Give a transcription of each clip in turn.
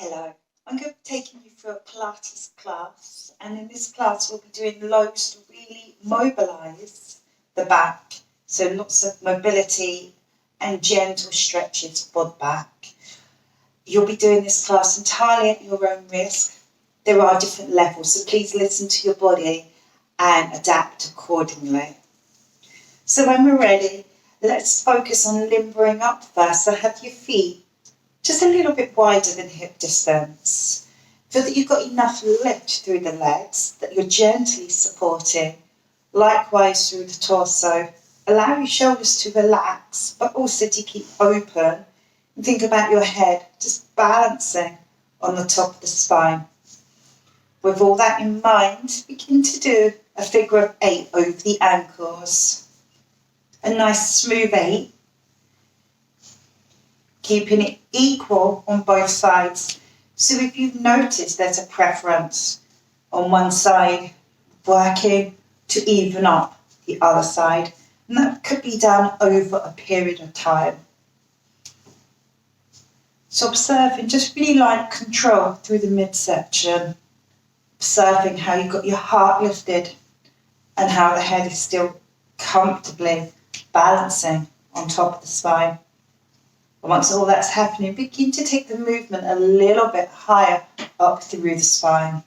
Hello, I'm going to be taking you through a Pilates class, and in this class we'll be doing loads to really mobilise the back, so lots of mobility and gentle stretches for the back. You'll be doing this class entirely at your own risk. There are different levels, so please listen to your body and adapt accordingly. So when we're ready, let's focus on limbering up first. So have your feet just a little bit wider than hip distance. Feel that you've got enough lift through the legs, that you're gently supporting. Likewise through the torso. Allow your shoulders to relax, but also to keep open. And think about your head just balancing on the top of the spine. With all that in mind, begin to do a figure of 8 over the ankles. A nice smooth 8. Keeping it equal on both sides. So if you've noticed there's a preference on one side, working to even up the other side. And that could be done over a period of time. So observing just really light control through the midsection. Observing how you've got your heart lifted and how the head is still comfortably balancing on top of the spine. And once all that's happening, begin to take the movement a little bit higher up through the spine.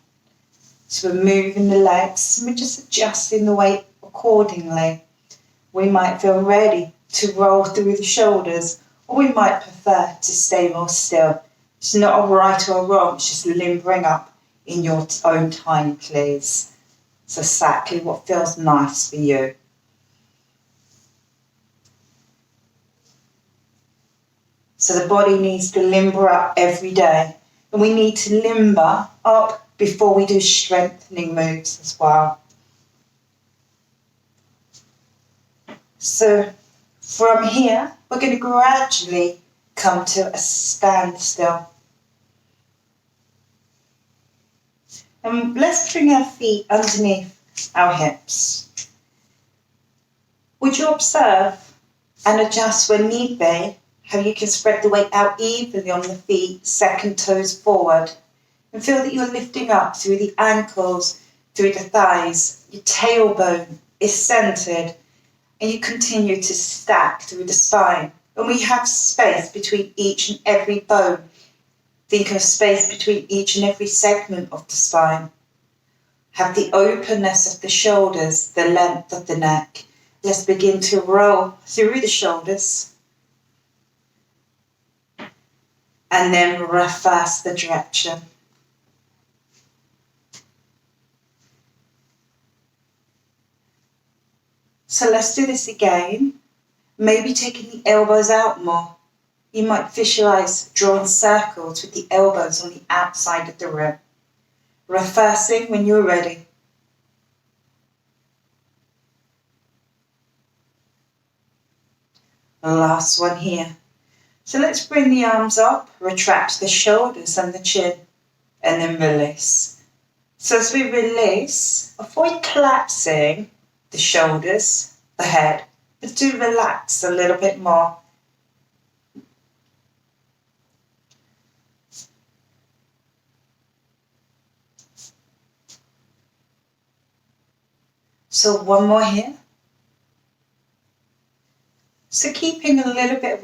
So we're moving the legs and we're just adjusting the weight accordingly. We might feel ready to roll through the shoulders, or we might prefer to stay more still. It's not a right or a wrong, it's just limbering up in your own time, please. It's exactly what feels nice for you. So the body needs to limber up every day. And we need to limber up before we do strengthening moves as well. So from here, we're going to gradually come to a standstill. And let's bring our feet underneath our hips. Would you observe and adjust when need be? How you can spread the weight out evenly on the feet, second toes forward. And feel that you're lifting up through the ankles, through the thighs. Your tailbone is centered. And you continue to stack through the spine. And we have space between each and every bone. Think of space between each and every segment of the spine. Have the openness of the shoulders, the length of the neck. Let's begin to roll through the shoulders. And then reverse the direction. So let's do this again. Maybe taking the elbows out more. You might visualize drawing circles with the elbows on the outside of the rim. Reversing when you're ready. Last one here. So let's bring the arms up, retract the shoulders and the chin, and then release. So as we release, avoid collapsing the shoulders, the head, but do relax a little bit more. So one more here. So keeping a little bit of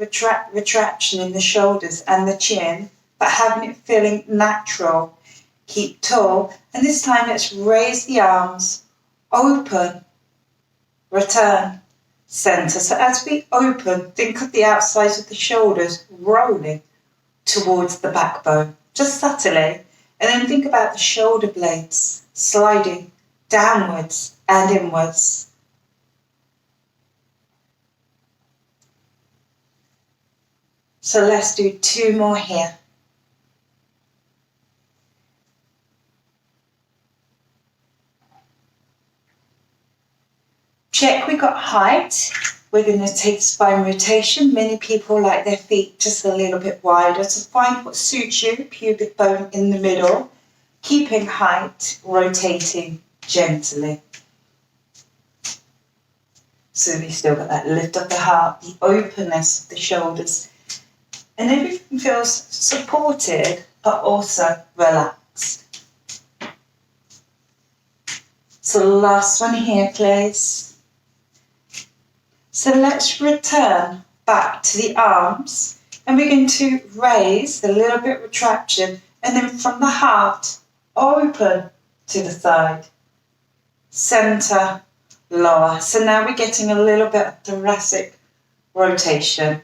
retraction in the shoulders and the chin, but having it feeling natural. Keep tall. And this time let's raise the arms, open, return, center. So as we open, think of the outsides of the shoulders rolling towards the backbone, just subtly. And then think about the shoulder blades sliding downwards and inwards. So let's do 2 more here. Check we got height. We're going to take spine rotation. Many people like their feet just a little bit wider. So find what suits you, pubic bone in the middle. Keeping height, rotating gently. So we've still got that lift of the heart, the openness of the shoulders. And everything feels supported but also relaxed. So the last one here, please. So let's return back to the arms, and we're going to raise a little bit retraction, and then from the heart, open to the side, center, lower. So now we're getting a little bit of thoracic rotation.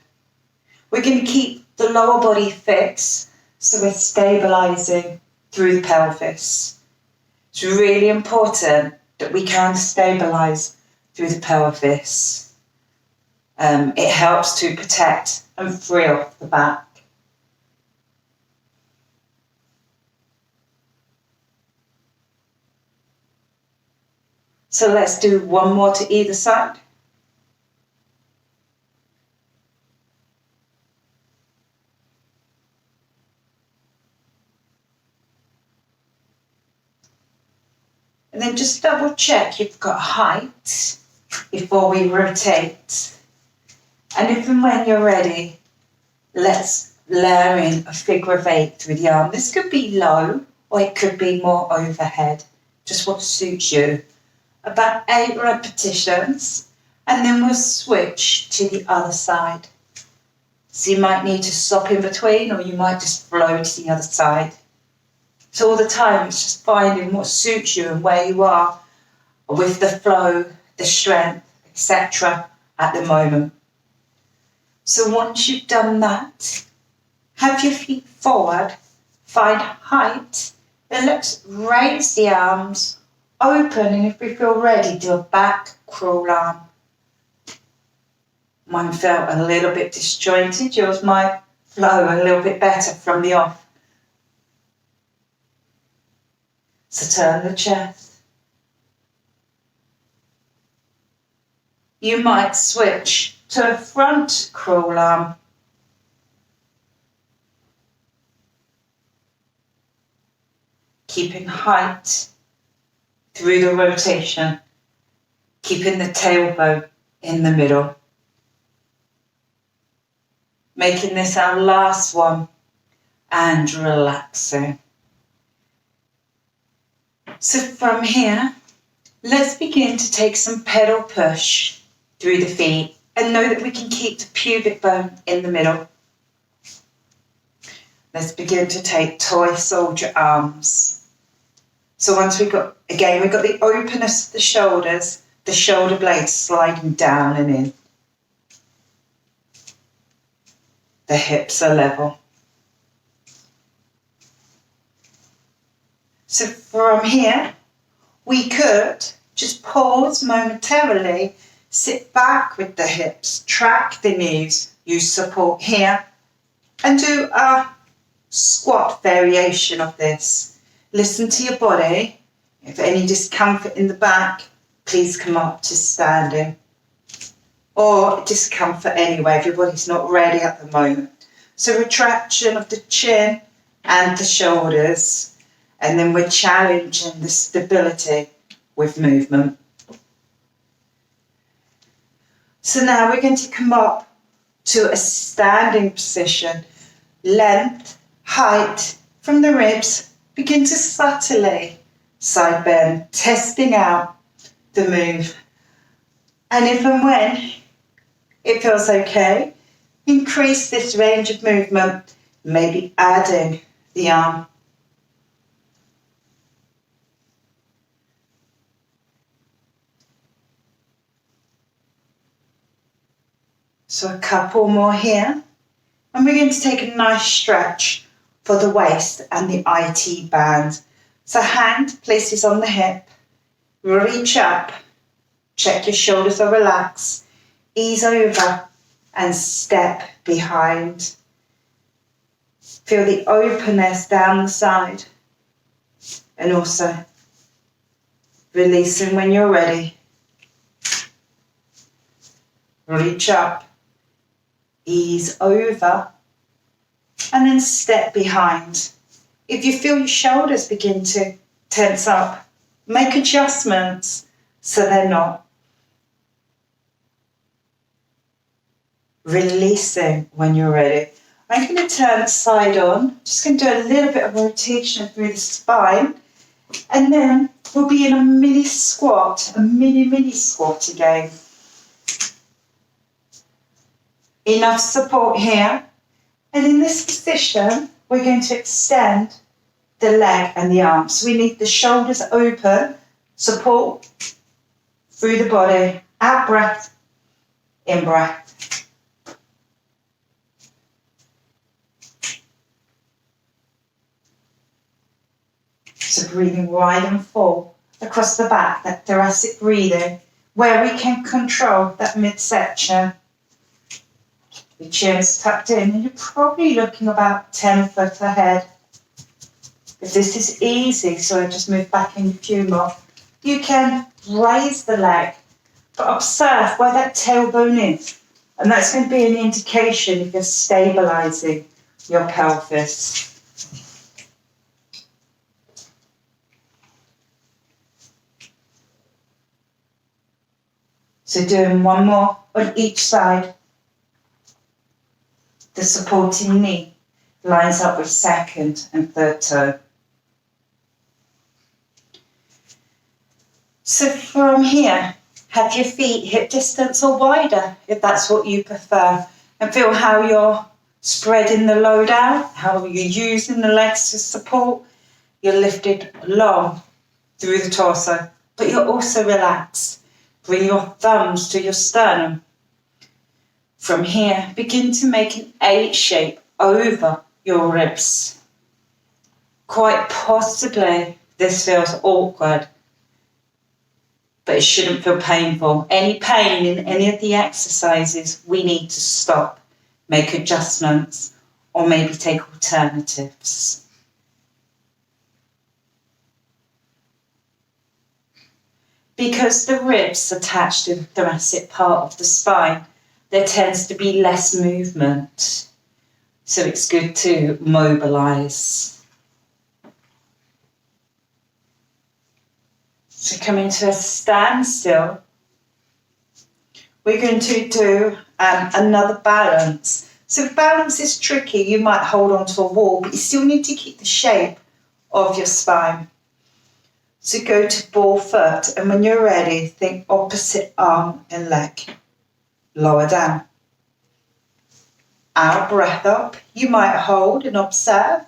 We're going to keep the lower body fixed, so we're stabilizing through the pelvis. It's really important that we can stabilize through the pelvis. It helps to protect and free up the back. So let's do one more to either side. And then just double check you've got height before we rotate. And if and when you're ready, let's layer in a figure of 8 through the arm. This could be low or it could be more overhead, just what suits you. About 8 repetitions, and then we'll switch to the other side. So you might need to stop in between, or you might just flow to the other side. So all the time it's just finding what suits you and where you are with the flow, the strength, etc. at the moment. So once you've done that, have your feet forward, find height, then let's raise the arms, open, and if we feel ready, do a back crawl arm. Mine felt a little bit disjointed, yours might flow a little bit better from the off. So turn the chest. You might switch to a front crawl arm. Keeping height through the rotation, keeping the tailbone in the middle. Making this our last one and relaxing. So from here, let's begin to take some pedal push through the feet and know that we can keep the pubic bone in the middle. Let's begin to take toy soldier arms. So once we've got the openness of the shoulders, the shoulder blades sliding down and in. The hips are level. So from here, we could just pause momentarily, sit back with the hips, track the knees, use support here, and do a squat variation of this. Listen to your body. If any discomfort in the back, please come up to standing. Or discomfort anyway, if your body's not ready at the moment. So retraction of the chin and the shoulders. And then we're challenging the stability with movement. So now we're going to come up to a standing position. Length, height from the ribs. Begin to subtly side bend, testing out the move. And if and when it feels okay, increase this range of movement, maybe adding the arm. So a couple more here. And we're going to take a nice stretch for the waist and the IT band. So hand places on the hip, reach up, check your shoulders are relaxed, ease over and step behind. Feel the openness down the side and also releasing when you're ready. Reach up, ease over and then step behind. If you feel your shoulders begin to tense up, make adjustments so they're not. Releasing when you're ready. I'm going to turn side on. Just going to do a little bit of rotation through the spine. And then we'll be in a mini squat, a mini squat again. Enough support here. And in this position, we're going to extend the leg and the arms. So we need the shoulders open, support through the body. Out breath, in breath. So breathing wide and full across the back, that thoracic breathing, where we can control that midsection. Your chin's tucked in and you're probably looking about 10 foot ahead. If this is easy, so I just move back in a few more, you can raise the leg, but observe where that tailbone is. And that's going to be an indication if you're stabilising your pelvis. So doing one more on each side. The supporting knee lines up with second and third toe. So from here, have your feet hip distance or wider, if that's what you prefer. And feel how you're spreading the load out, how you're using the legs to support. You're lifted long through the torso, but you're also relaxed. Bring your thumbs to your sternum. From here, begin to make an A shape over your ribs. Quite possibly, this feels awkward, but it shouldn't feel painful. Any pain in any of the exercises, we need to stop, make adjustments, or maybe take alternatives. Because the ribs attach to the thoracic part of the spine, there tends to be less movement. So it's good to mobilise. So coming to a standstill, we're going to do another balance. So if balance is tricky, you might hold onto a wall, but you still need to keep the shape of your spine. So go to ball foot, and when you're ready, think opposite arm and leg. Lower down. Out, breath up. You might hold and observe.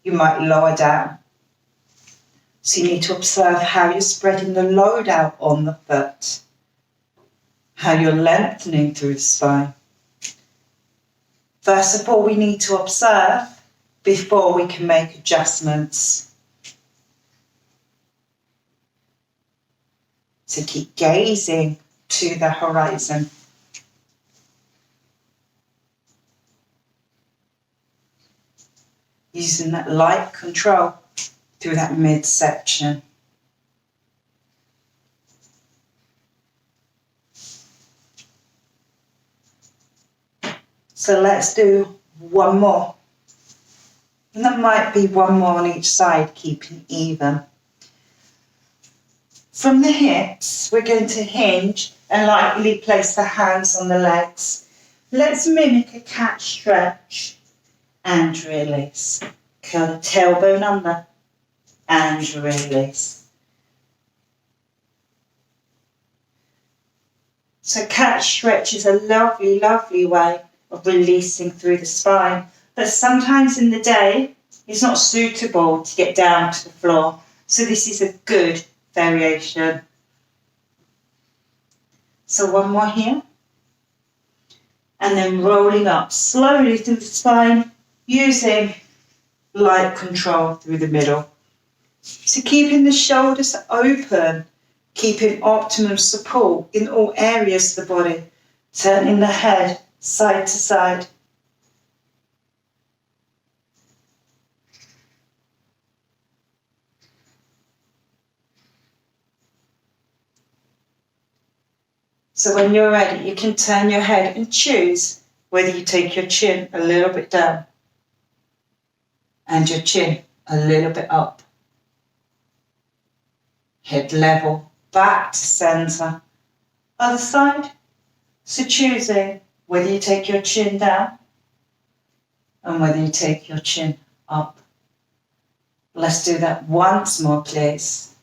You might lower down. So you need to observe how you're spreading the load out on the foot, how you're lengthening through the spine. First of all, we need to observe before we can make adjustments. So keep gazing to the horizon. Using that light control through that midsection. So let's do one more. And that might be one more on each side, keeping even. From the hips, we're going to hinge and lightly place the hands on the legs. Let's mimic a cat stretch and release. Curl the tailbone under and release. So cat stretch is a lovely, lovely way of releasing through the spine. But sometimes in the day, it's not suitable to get down to the floor. So this is a good variation. So one more here. And then rolling up slowly through the spine, using light control through the middle. So keeping the shoulders open, keeping optimum support in all areas of the body, turning the head side to side. So when you're ready, you can turn your head and choose whether you take your chin a little bit down and your chin a little bit up. Head level, back to centre. Other side. So choosing whether you take your chin down and whether you take your chin up. Let's do that once more, please.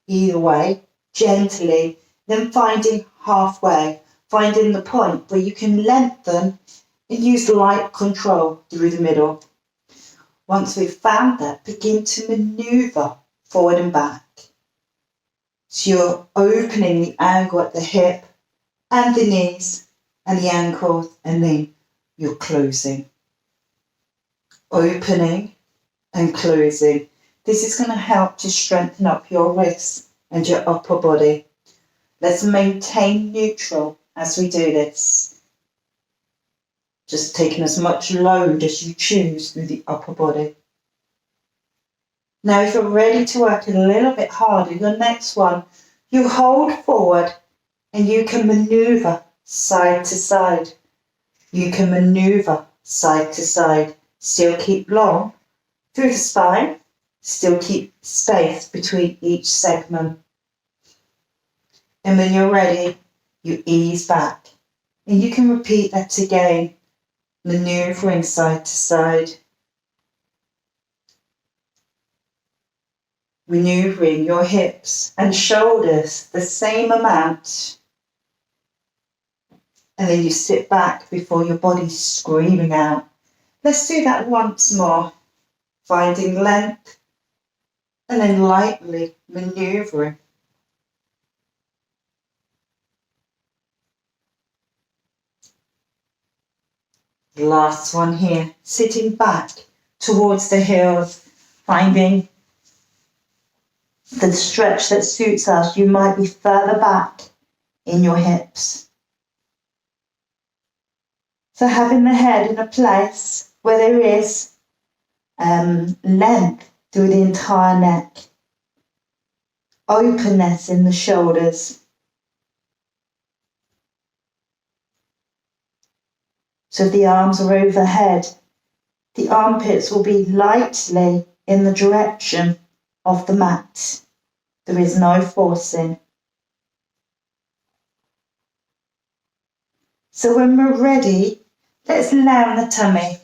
Either way, gently, then finding halfway, finding the point where you can lengthen and use light control through the middle. Once we've found that, begin to maneuver forward and back. So you're opening the angle at the hip and the knees and the ankles, and then you're closing. Opening and closing. This is going to help to strengthen up your wrists and your upper body. Let's maintain neutral as we do this. Just taking as much load as you choose through the upper body. Now, if you're ready to work a little bit harder, your next one, you hold forward and you can maneuver side to side. You can maneuver side to side. Still keep long through the spine. Still keep space between each segment. And when you're ready, you ease back. And you can repeat that again, maneuvering side to side. Maneuvering your hips and shoulders the same amount. And then you sit back before your body's screaming out. Let's do that once more. Finding length and then lightly maneuvering. Last one here, sitting back towards the heels, finding the stretch that suits us. You might be further back in your hips. So having the head in a place where there is length through the entire neck, openness in the shoulders. So the arms are overhead. The armpits will be lightly in the direction of the mat. There is no forcing. So when we're ready, let's lay on the tummy.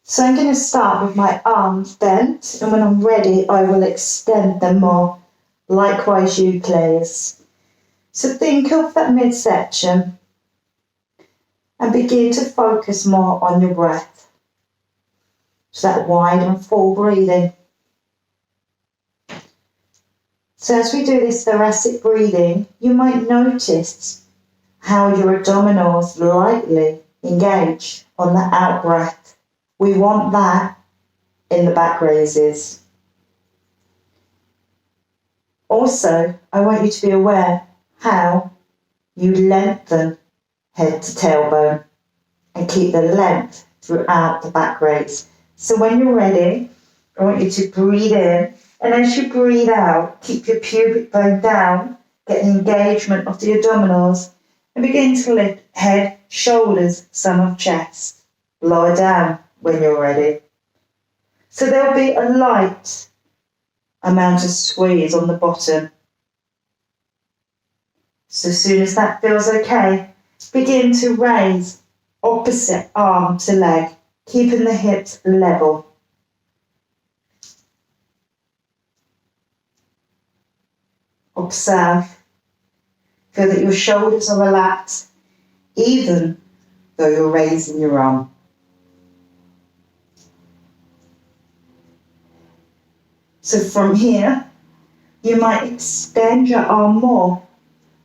So I'm going to start with my arms bent, and when I'm ready, I will extend them more. Likewise, you please. So think of that midsection and begin to focus more on your breath. So that wide and full breathing. So as we do this thoracic breathing, you might notice how your abdominals lightly engage on the out breath. We want that in the back raises. Also, I want you to be aware how you lengthen head to tailbone and keep the length throughout the back raise. So when you're ready, I want you to breathe in, and as you breathe out, keep your pubic bone down, get an engagement of the abdominals, and begin to lift head, shoulders, some of chest. Lower down when you're ready. So there'll be a light amount of squeeze on the bottom. So as soon as that feels okay, begin to raise opposite arm to leg, keeping the hips level. Observe. Feel that your shoulders are relaxed, even though you're raising your arm. So from here, you might extend your arm more,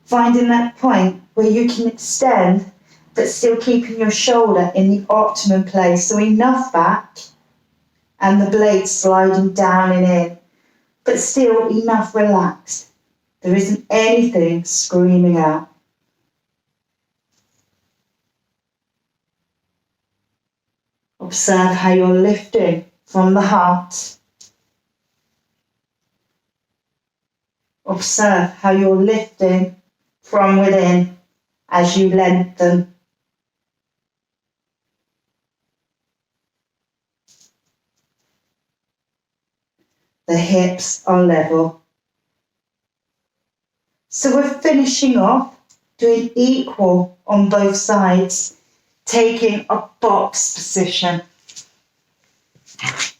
finding that point where you can extend, but still keeping your shoulder in the optimum place. So enough back, and the blade sliding down and in, but still enough relaxed. There isn't anything screaming out. Observe how you're lifting from the heart. Observe how you're lifting from within as you lengthen. The hips are level. So we're finishing off doing equal on both sides, taking a box position.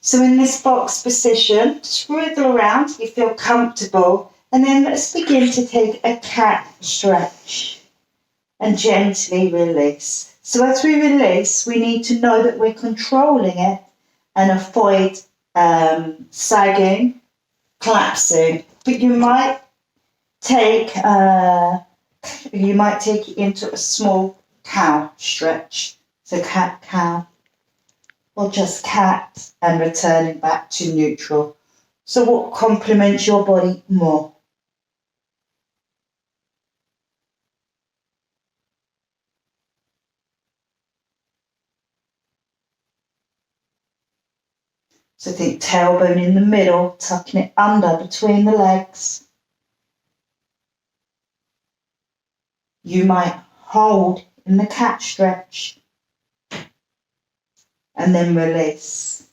So in this box position, just wriggle around so you feel comfortable, and then let's begin to take a cat stretch and gently release. So as we release, we need to know that we're controlling it and avoid sagging, collapsing. But you might take it into a small cow stretch. So cat, cow, or just cat, and returning back to neutral. So what complements your body more? So think tailbone in the middle, tucking it under between the legs. You might hold in the cat stretch and then release.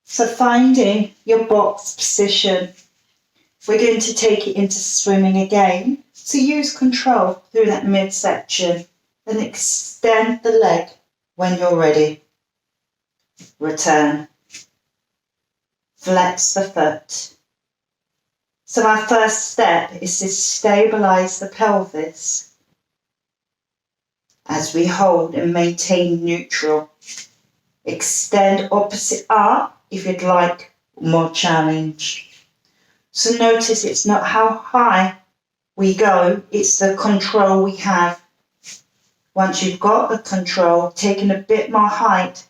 So finding your box position, we're going to take it into swimming again. So use control through that midsection and extend the leg when you're ready. Return. Flex the foot. So our first step is to stabilize the pelvis as we hold and maintain neutral. Extend opposite arm if you'd like more challenge. So notice it's not how high we go, it's the control we have. Once you've got the control, taking a bit more height,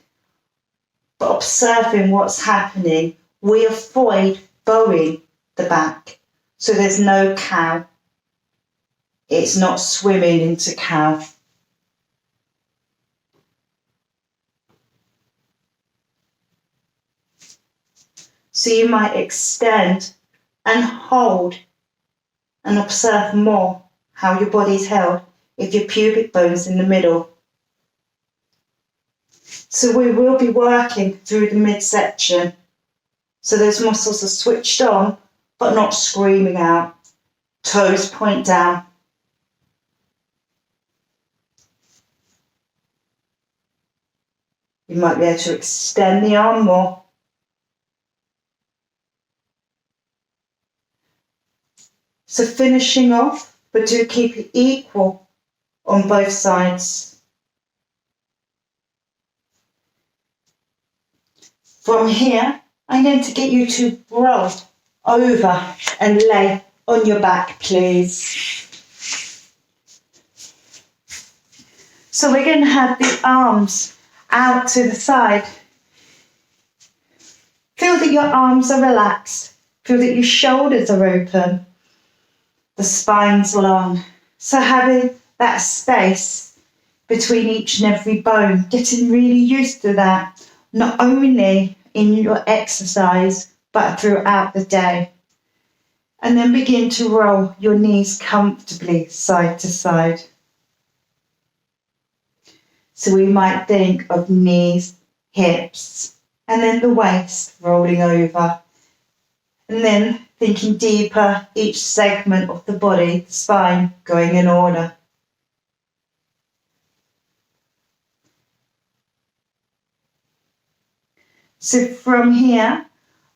but observing what's happening, we avoid bowing the back. So there's no cow. It's not swimming into cow. So you might extend and hold and observe more how your body's held if your pubic bone's in the middle. So we will be working through the midsection. So those muscles are switched on, but not screaming out. Toes point down. You might be able to extend the arm more. So finishing off, but do keep it equal on both sides. From here, I'm going to get you to roll over and lay on your back, please. So we're going to have the arms out to the side. Feel that your arms are relaxed. Feel that your shoulders are open. The spine's long. So having that space between each and every bone, getting really used to that, not only in your exercise, but throughout the day. And then begin to roll your knees comfortably side to side. So we might think of knees, hips, and then the waist rolling over. And then thinking deeper, each segment of the body, the spine, going in order. So from here,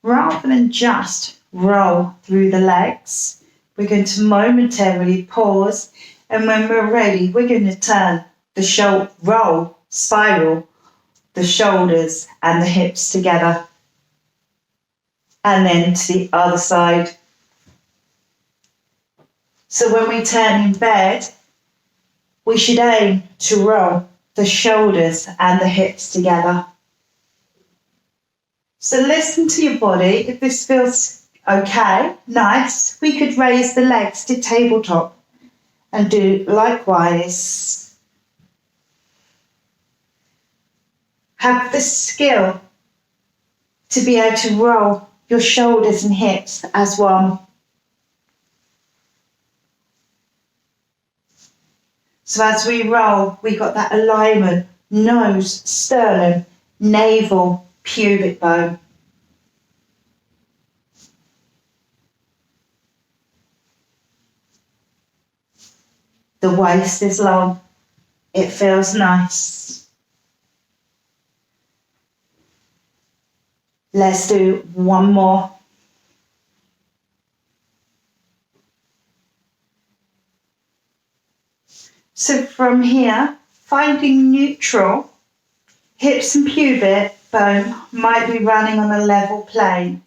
rather than just roll through the legs, we're going to momentarily pause, and when we're ready, we're going to turn the spiral the shoulders and the hips together. And then to the other side. So when we turn in bed, we should aim to roll the shoulders and the hips together. So listen to your body. If this feels okay, nice, we could raise the legs to tabletop and do likewise. Have the skill to be able to roll your shoulders and hips as one. So as we roll, we got that alignment, nose, sternum, navel, pubic bone. The waist is long. It feels nice. Let's do one more. So from here, finding neutral, hips and pubic bone might be running on a level plane.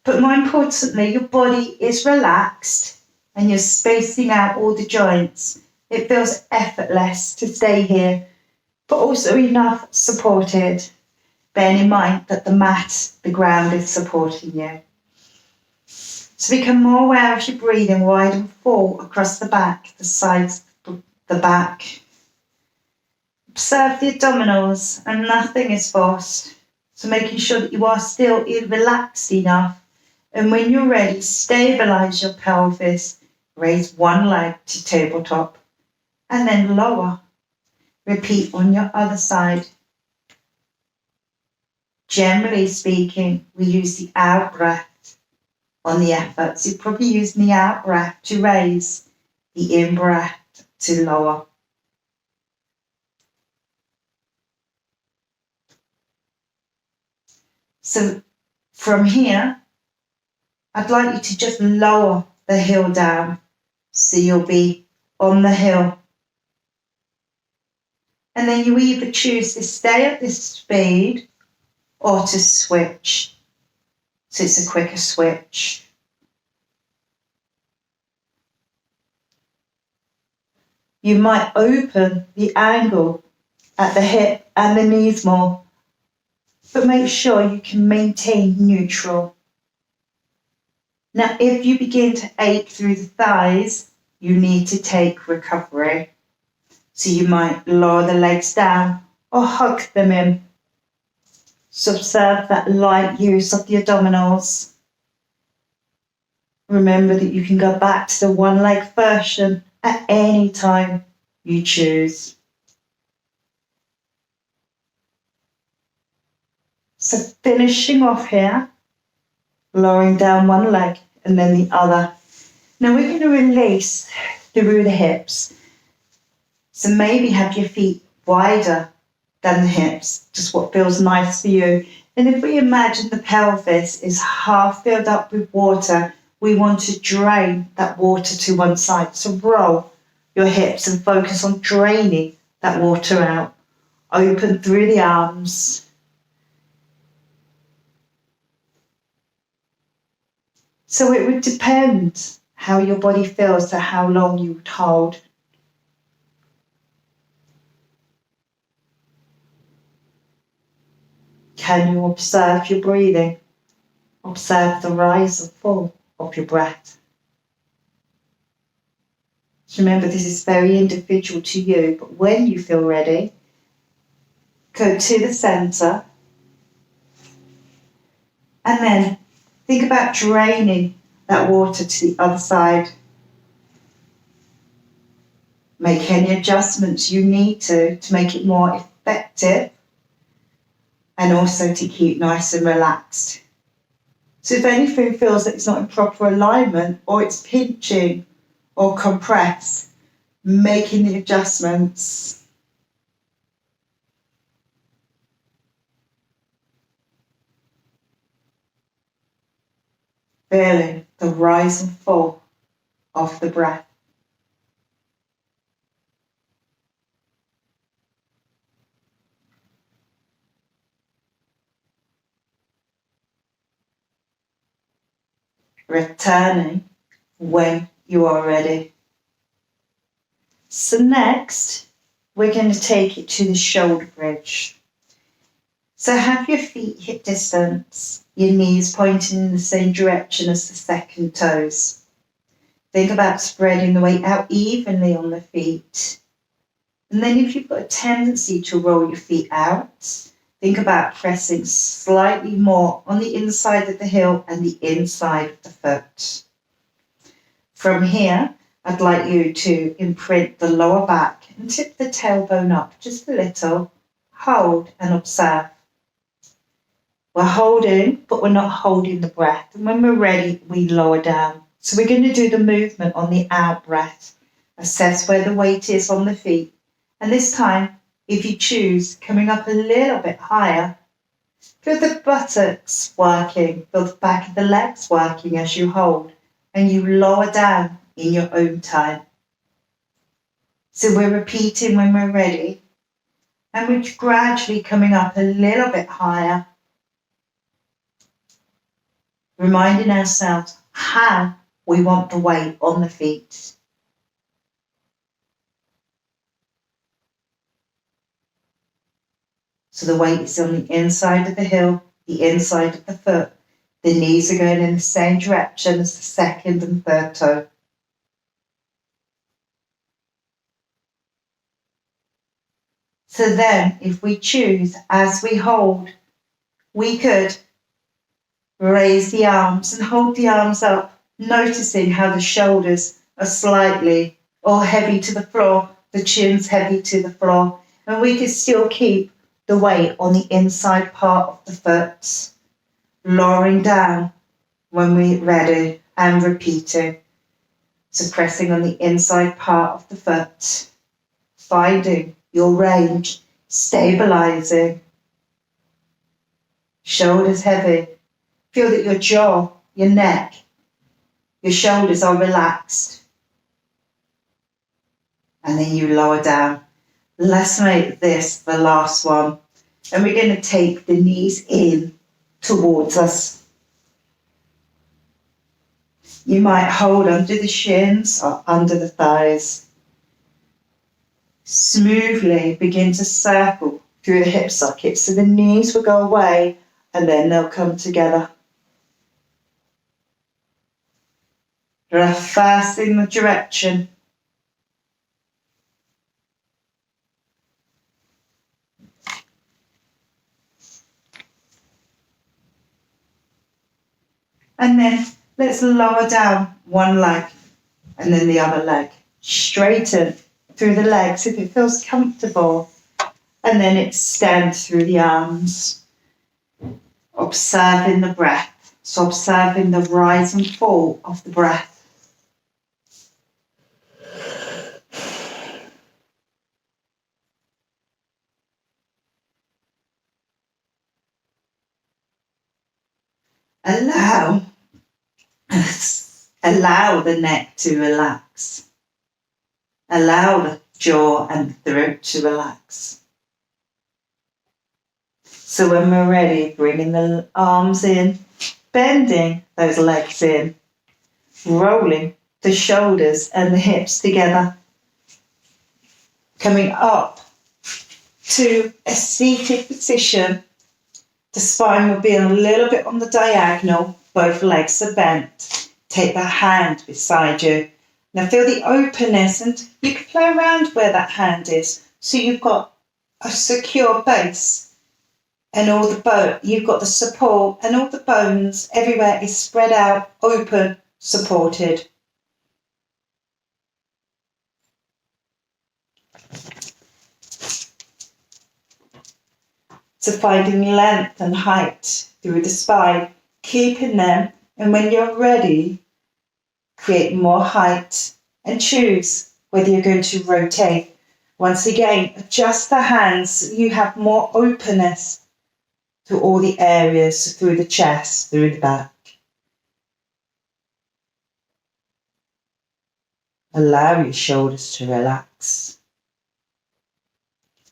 But more importantly, your body is relaxed and you're spacing out all the joints. It feels effortless to stay here, but also enough supported. Bearing in mind that the mat, the ground is supporting you. So become more aware of your breathing, wide and full across the back, the sides, the back. Observe the abdominals and nothing is forced. So making sure that you are still relaxed enough. And when you're ready, stabilize your pelvis. Raise one leg to tabletop and then lower. Repeat on your other side. Generally speaking, we use the out breath on the effort. So you're probably using the out breath to raise, the in breath to lower. So from here, I'd like you to just lower the heel down so you'll be on the heel. And then you either choose to stay at this speed or to switch. So it's a quicker switch. You might open the angle at the hip and the knees more, but make sure you can maintain neutral. Now, if you begin to ache through the thighs, you need to take recovery. So you might lower the legs down or hug them in. So observe that light use of the abdominals. Remember that you can go back to the one leg version at any time you choose. So finishing off here, lowering down one leg and then the other. Now we're going to release through the hips. So maybe have your feet wider than the hips, just what feels nice for you. And if we imagine the pelvis is half filled up with water, we want to drain that water to one side. So roll your hips and focus on draining that water out. Open through the arms. So it would depend how your body feels to how long you would hold. Can you observe your breathing? Observe the rise and fall of your breath. Remember, this is very individual to you, but when you feel ready, go to the center and then think about draining that water to the other side. Make any adjustments you need to make it more effective and also to keep nice and relaxed. So if anything feels that it's not in proper alignment or it's pinching or compressed, making the adjustments. Feeling the rise and fall of the breath. Returning when you are ready. So next, we're going to take it to the shoulder bridge. So have your feet hip distance, your knees pointing in the same direction as the second toes. Think about spreading the weight out evenly on the feet. And then if you've got a tendency to roll your feet out, think about pressing slightly more on the inside of the heel and the inside of the foot. From here, I'd like you to imprint the lower back and tip the tailbone up just a little. Hold and observe. We're holding, but we're not holding the breath. And when we're ready, we lower down. So we're going to do the movement on the out breath. Assess where the weight is on the feet. And this time, if you choose, coming up a little bit higher, feel the buttocks working, feel the back of the legs working as you hold. And you lower down in your own time. So we're repeating when we're ready. And we're gradually coming up a little bit higher. Reminding ourselves how we want the weight on the feet. So the weight is on the inside of the heel, the inside of the foot. The knees are going in the same direction as the second and third toe. So then, if we choose, as we hold, we could raise the arms and hold the arms up, noticing how the shoulders are slightly or heavy to the floor, the chin's heavy to the floor, and we could still keep the weight on the inside part of the foot, lowering down when we're ready and repeating. So pressing on the inside part of the foot, finding your range, stabilizing, shoulders heavy. Feel that your jaw, your neck, your shoulders are relaxed. And then you lower down. Let's make this the last one. And we're going to take the knees in towards us. You might hold under the shins or under the thighs. Smoothly begin to circle through the hip sockets. So the knees will go away and then they'll come together. Reversing the direction. And then let's lower down one leg and then the other leg. Straighten through the legs if it feels comfortable. And then extend through the arms. Observing the breath. So observing the rise and fall of the breath. Allow the neck to relax. Allow the jaw and the throat to relax. So when we're ready, bringing the arms in, bending those legs in, rolling the shoulders and the hips together, coming up to a seated position. The spine will be a little bit on the diagonal. Both legs are bent. Take that hand beside you. Now feel the openness, and you can play around where that hand is. So you've got a secure base, and you've got the support, and all the bones everywhere is spread out, open, supported. So finding length and height through the spine, keeping them, and when you're ready, create more height and choose whether you're going to rotate. Once again, adjust the hands so you have more openness to all the areas, through the chest, through the back. Allow your shoulders to relax.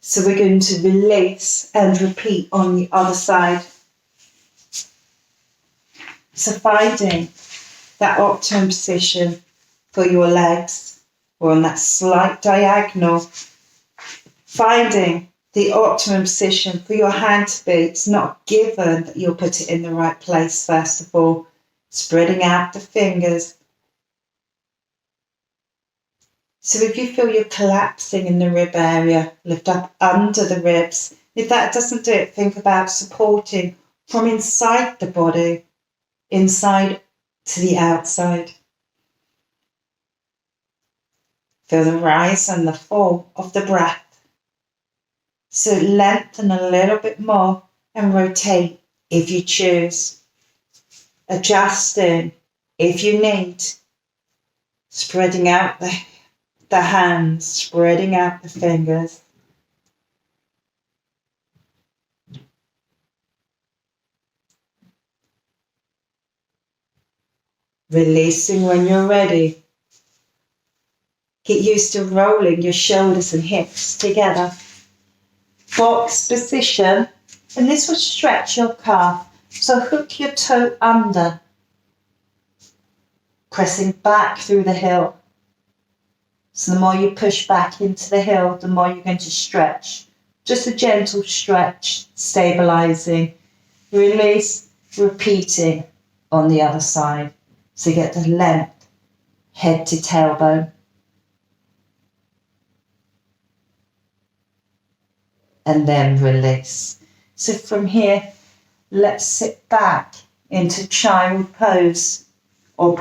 So we're going to release and repeat on the other side. So finding that optimum position for your legs, or on that slight diagonal. Finding the optimum position for your hand to be. It's not given that you'll put it in the right place first of all. Spreading out the fingers. So if you feel you're collapsing in the rib area, lift up under the ribs If that doesn't do it, think about supporting from inside the body, inside to the outside. Feel the rise and the fall of the breath. So lengthen a little bit more and rotate if you choose. Adjusting if you need. Spreading out the hands, spreading out the fingers. Releasing when you're ready. Get used to rolling your shoulders and hips together. Box position, and this will stretch your calf. So hook your toe under, pressing back through the heel. So the more you push back into the heel, the more you're going to stretch. Just a gentle stretch, stabilizing. Release, repeating on the other side. So you get the length, head to tailbone. And then release. So from here, let's sit back into child pose or